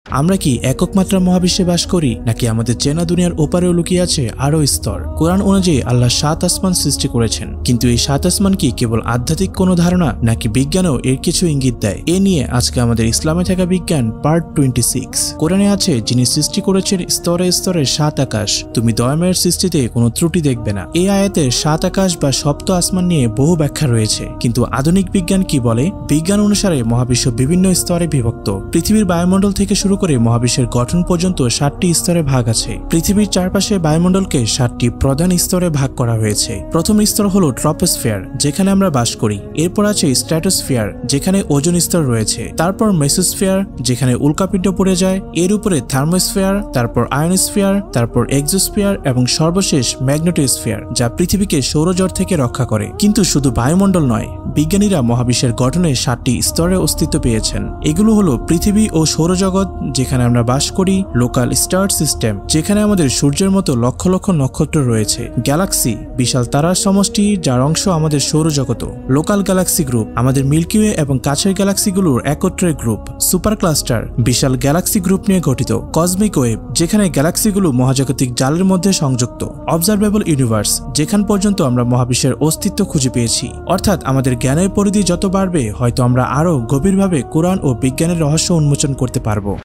আমরা কি একক মাত্রার মহাবিশ্বে বাস করি, নাকি আমাদের চেনা দুনিয়ার ওপারেও লুকিয়ে আছে আরও স্তর? কোরআন অনুযায়ী আল্লাহ 7 আসমান সৃষ্টি করেছেন, কিন্তু এই 7 আসমান কি কেবল আধ্যাত্মিক কোনো ধারণা, নাকি বিজ্ঞানও এর কিছু ইঙ্গিত দেয়? এ নিয়ে আজকে আমাদের ইসলামে থাকা বিজ্ঞান পার্ট 26। কোরআনে আছে, যিনি সৃষ্টি করেছেন স্তরে স্তরে 7 আকাশ, তুমি দয়াময়ের সৃষ্টিতে কোনো ত্রুটি দেখবে না। এই আয়াতের 7 আকাশ বা সপ্ত আসমান নিয়ে বহু ব্যাখ্যা রয়েছে, কিন্তু আধুনিক বিজ্ঞান কি বলে? বিজ্ঞান অনুসারে মহাবিশ্ব বিভিন্ন স্তরে বিভক্ত। পৃথিবীর বায়ুমণ্ডল থেকে শুরু করে মহাবিশ্বের গঠন পর্যন্ত 7টি স্তরে ভাগ আছে। পৃথিবীর চারপাশে বায়ুমণ্ডলকে 7টি প্রধান স্তরে ভাগ করা হয়েছে। প্রথম স্তর হলো ট্রপোস্ফিয়ার, যেখানে আমরা বাস করি। এরপর আছে স্ট্র্যাটোস্ফিয়ার, যেখানে ওজোন স্তর রয়েছে। তারপর মেসোস্ফিয়ার, যেখানে উল্কাপিণ্ড পড়ে যায়। এর উপরে থার্মোস্ফিয়ার, তারপর আয়নোস্ফিয়ার, তারপর এক্সোস্ফিয়ার এবং সর্বশেষ ম্যাগনেটোস্ফিয়ার, যা পৃথিবীকে সৌরজগৎ থেকে রক্ষা করে। কিন্তু শুধু বায়ুমণ্ডল নয়, বিজ্ঞানীরা মহাবিশ্বের গঠনে 7টি স্তরে অস্তিত্ব পেয়েছেন। এগুলো হলো পৃথিবী ও সৌরজগৎ, যেখানে আমরা বাস করি; লোকাল স্টার সিস্টেম, যেখানে আমাদের সূর্যের মতো লক্ষ লক্ষ নক্ষত্র রয়েছে; গ্যালাক্সি, বিশাল তারার সমষ্টি যার অংশ আমাদের সৌরজগৎ; লোকাল গ্যালাক্সি গ্রুপ, আমাদের মিল্কি ওয়ে এবং কাছের গ্যালাক্সিগুলোর একত্রের গ্রুপ; সুপার ক্লাস্টার, বিশাল গ্যালাক্সি গ্রুপ নিয়ে গঠিত; কসমিক ওয়েভ, যেখানে গ্যালাক্সিগুলো মহাজাগতিক জালের মধ্যে সংযুক্ত; অবজারভেবল ইউনিভার্স, যেখান পর্যন্ত আমরা মহাবিশ্বের অস্তিত্ব খুঁজে পেয়েছি। অর্থাৎ আমাদের জ্ঞানের পরিধি যত বাড়বে, হয়তো আমরা আরও গভীরভাবে কোরআন ও বিজ্ঞানের রহস্য উন্মোচন করতে পারব।